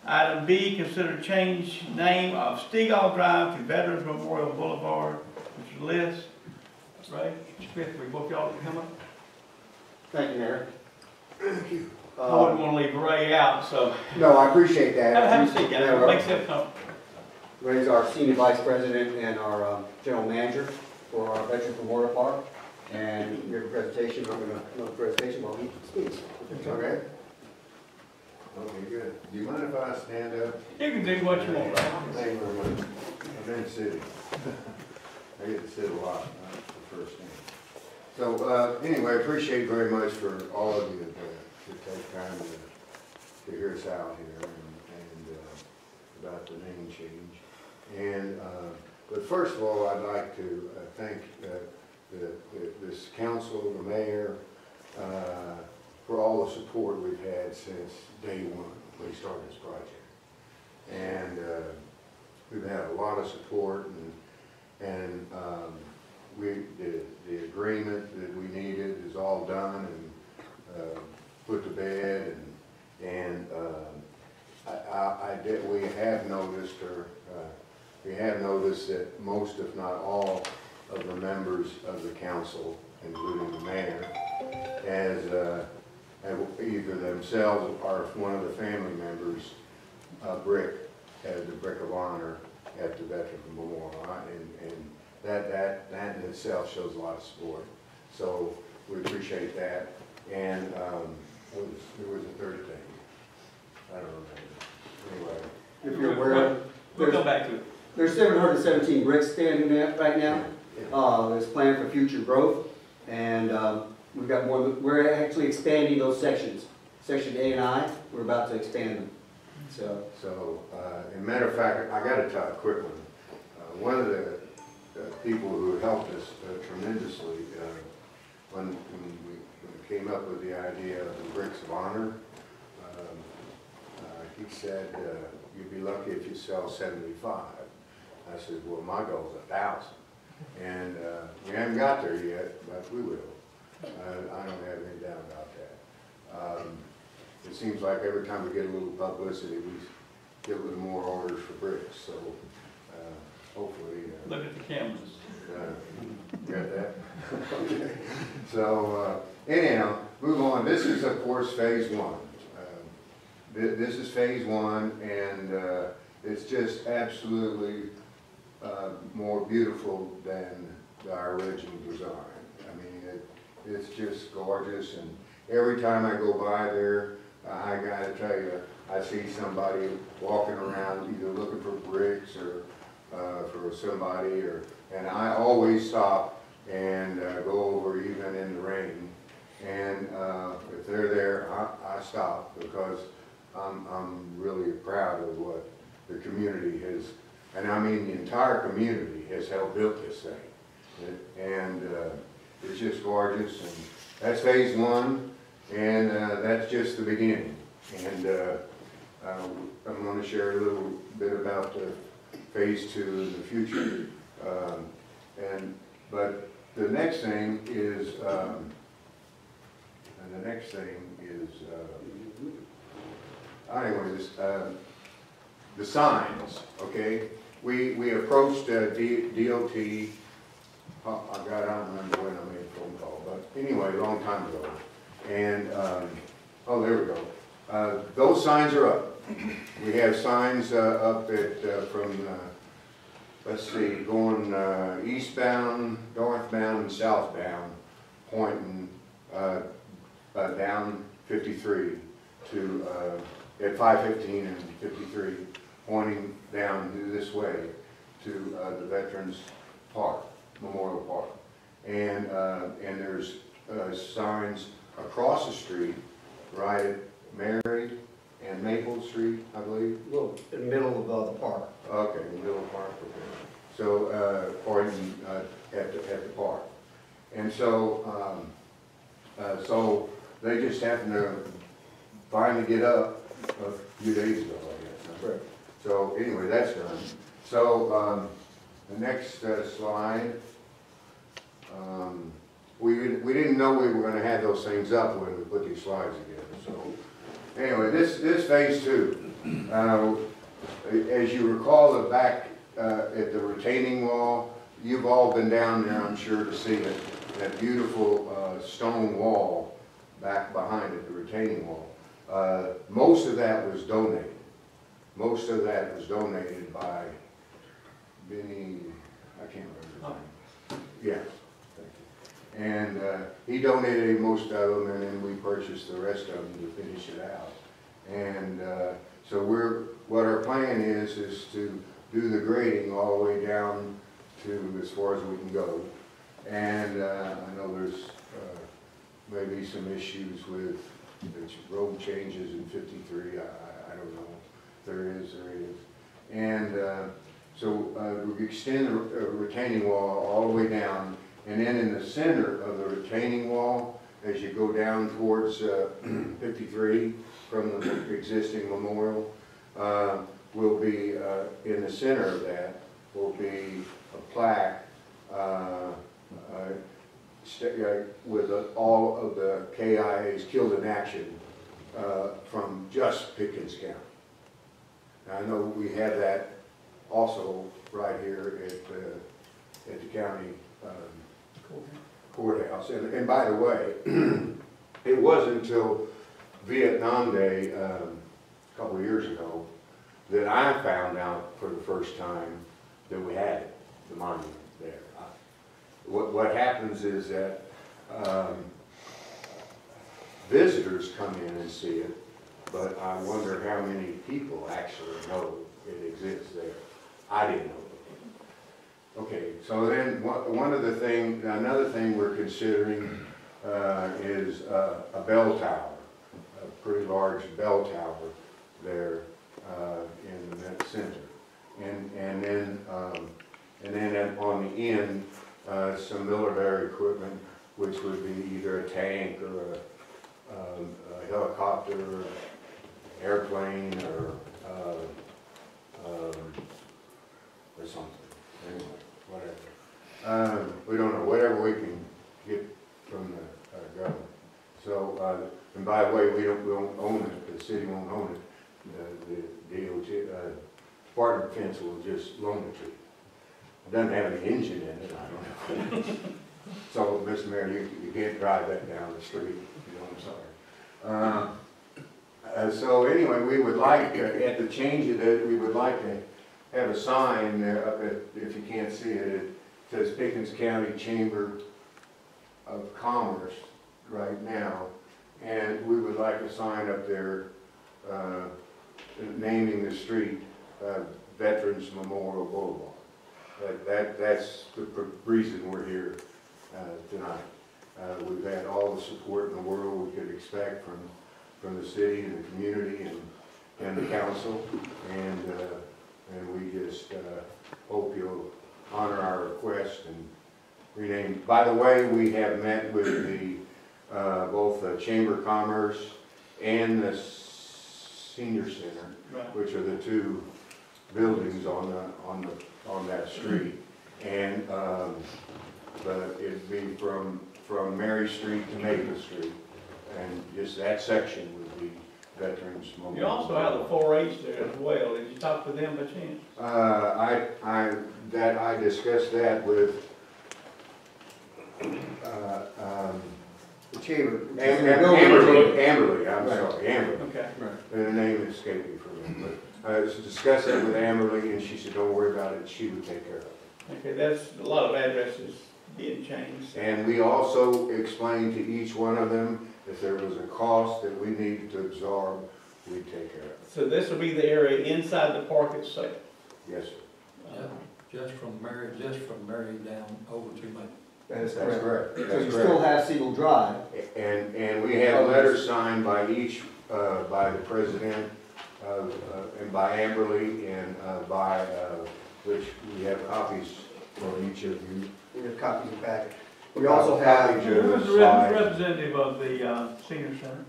Item B, consider change name of Stegall Drive to Veterans Memorial Boulevard. Mr. Liz, Ray, Smith, we both y'all to come up. Thank you, Mayor. I wouldn't want to leave Ray out, so. No, I appreciate that. Have a seat, guys. Make yourself comfortable. Ray's our Senior Vice President and our General Manager for our Veterans Memorial Park. And we have a presentation. I'm going to do a presentation while he speaks. Okay. Okay, good. Do you mind if I stand up? You can do what you want, Ray. Thank you very much. I'm in the city. I get to sit a lot, that's the first thing. So anyway, I appreciate very much for all of you to take time to hear us out here and about the name change. And but first of all, I'd like to thank this council, the mayor, for all the support we've had since day one when we started this project. And we've had a lot of support, and the agreement that we needed is all done and put to bed, and we have noticed, that most, if not all, of the members of the council, including the mayor, as either themselves or one of the family members, as the brick of honor at the Veterans Memorial, and that in itself shows a lot of support. So we appreciate that. And there was a third thing. I don't remember. Anyway, If you're aware, We'll go back to it. there's 717 bricks standing there right now. There's planned for future growth, and we've got more. We're actually expanding those sections. Section A and I, we're about to expand them. So as a matter of fact, I got to tell a quick one. One of the people who helped us tremendously when we came up with the idea of the bricks of honor, he said, "You'd be lucky if you sell 75." I said, "Well, my goal is 1,000." And we haven't got there yet, but we will. I don't have any doubt about that. It seems like every time we get a little publicity, we get a little more orders for bricks. So hopefully. Look at the cameras. Got that? Okay. So anyhow, move on. This is, of course, phase one. This is phase one, and it's just absolutely more beautiful than our original design. I mean, it's just gorgeous, and every time I go by there, I gotta tell you, I see somebody walking around either looking for bricks or for somebody, and I always stop and go over even in the rain. And if they're there, I stop, because I'm really proud of what the community has, and I mean the entire community has helped build this thing. And it's just gorgeous, and that's phase one, and that's just the beginning. And I'm going to share a little bit about phase two in the future. But the next thing is, anyways, the signs. Okay, we approached DOT. I don't remember when I made a phone call, but anyway, a long time ago. And oh, there we go. Those signs are up. We have signs up at from let's see, going eastbound, northbound, and southbound, pointing down 53 to at 515 and 53, pointing down this way to the Veterans Park, Memorial Park, and there's signs across the street, right at Mary and Maple Street, I believe. Well, in the middle of the park. Okay, in the middle of the park. Okay. So, pointing at the park, and so so they just happened to finally get up a few days ago, I guess. Right. So anyway, that's done. So the next slide. We didn't know we were going to have those things up when we put these slides together. So anyway, this phase two. As you recall, the back at the retaining wall, you've all been down there, I'm sure, to see it. That beautiful stone wall back behind it, the retaining wall. Most of that was donated. Most of that was donated by Benny, I can't remember his name. Yeah. And he donated most of them, and then we purchased the rest of them to finish it out. And so what our plan is to do the grading all the way down to as far as we can go. And I know there's maybe some issues with the road changes in 53. I don't know. There is. And so we extend the retaining wall all the way down. And then in the center of the retaining wall, as you go down towards 53 from the existing memorial, will be in the center of that will be a plaque with all of the KIAs killed in action from just Pickens County. Now, I know we have that also right here at the county courthouse. And by the way, it wasn't until Vietnam Day a couple of years ago that I found out for the first time that we had the monument there. What happens is that visitors come in and see it, but I wonder how many people actually know it exists there. I didn't know it. Okay, so then another thing we're considering is a bell tower, a pretty large bell tower there in that center, and then on the end some military equipment, which would be either a tank or a helicopter, or airplane, or something. Anyway, whatever. We don't know, whatever we can get from the government. So, and by the way, we don't own it. The city won't own it. The DOT, Department of Defense will just loan it to you. It doesn't have any engine in it, I don't know. So, Mr. Mayor, you can't drive that down the street. You know, I'm sorry. So anyway, we would like, at the change of it, we would like to have a sign there up at, if you can't see it, it says Pickens County Chamber of Commerce right now. And we would like a sign up there naming the street Veterans Memorial Boulevard. That's the reason we're here tonight. We've had all the support in the world we could expect from the city and the community and the council, and we just hope you'll honor our request and rename. By the way, we have met with the both the Chamber of Commerce and the Senior Center, right, which are the two buildings on that street, and but it'd be from Mary Street to Maple Street, and just that section would be Veterans Memorial. You also have the 4-H there as well. Did you talk with them by chance? I discussed that with the chamber. Amberly, I'm sorry, Amberly. Okay. Right. The name escaped me from it, but I discussed that with Amberly, and she said, "Don't worry about it. She would take care of it." Okay, that's a lot of addresses being changed. And we also explained to each one of them if there was a cost that we needed to absorb, we'd take care of it. So this will be the area inside the park itself? Yes, sir. Just from Mary down over to Maple. That is That's correct. So That's you correct. still have Stegall Drive. And we have letters signed by each, by the president, and by Amberly, and by, which we have copies for each of you. We have copies of the packet. We also have. Who was the representative of the senior center?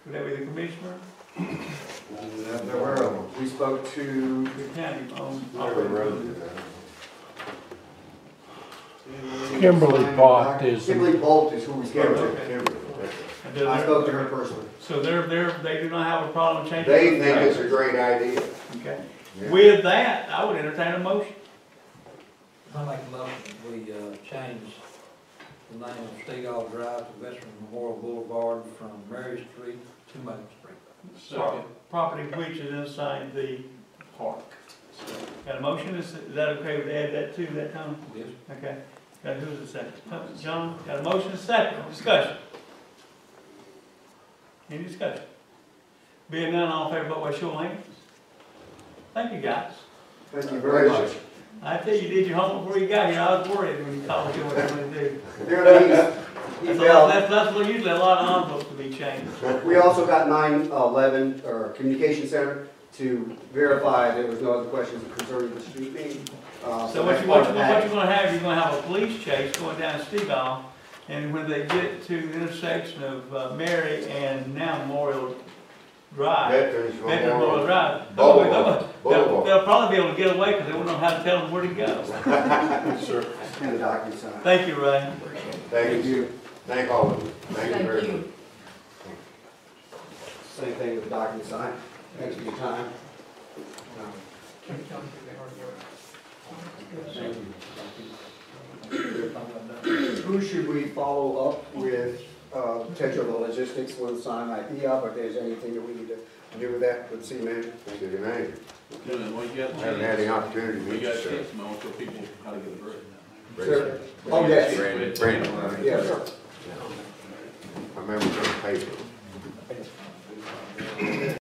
Would that be the commissioner? There were, we spoke to The county owned. Kimberly Bolt is. Kimberly Bolt is who we spoke to. Kimberly. And I spoke to her personally. So they do not have a problem changing? They think it's a great idea. Okay. Yeah. With that, I would entertain a motion. I make a motion, we, change the name of Stegall Drive to Veteran Memorial Boulevard from Mary Street to Main Street. Property which is inside the park. Got a motion, is that okay to add that to that, Tom? Yes. Okay, got who's the second? John, got a motion, and a second, discussion. Any discussion? Being none, all in favor, vote by show of hands. Thank you, guys. Thank you very much. I tell you, did your homework before you got here, I was worried when you called you what you were gonna do. That's usually a lot of envelopes to be changed. We also got 911, or Communication Center, to verify there was no other questions concerning the street name. So what you're gonna have, you're gonna have a police chase going down Stegall, and when they get to the intersection of Mary and now Memorial Drive, Veterans Memorial Drive, Boulevard. they'll probably be able to get away because they won't know how to tell them where to go. Sure. And the document signed. Thank you, Ray. Thank you. Thank all of you. Thank you very much. Same thing with the document signed. Thanks for your time. Thank you. Who should we follow up with, potential logistics when sign IP up, or if there's anything that we need to do with that with the city manager? Thank you, manager. I Haven't had the opportunity to We meet you, got sir. tips, man, for people how to get a break. Sir? Oh, yes. Brandon. Yes, sir. I remember from the paper.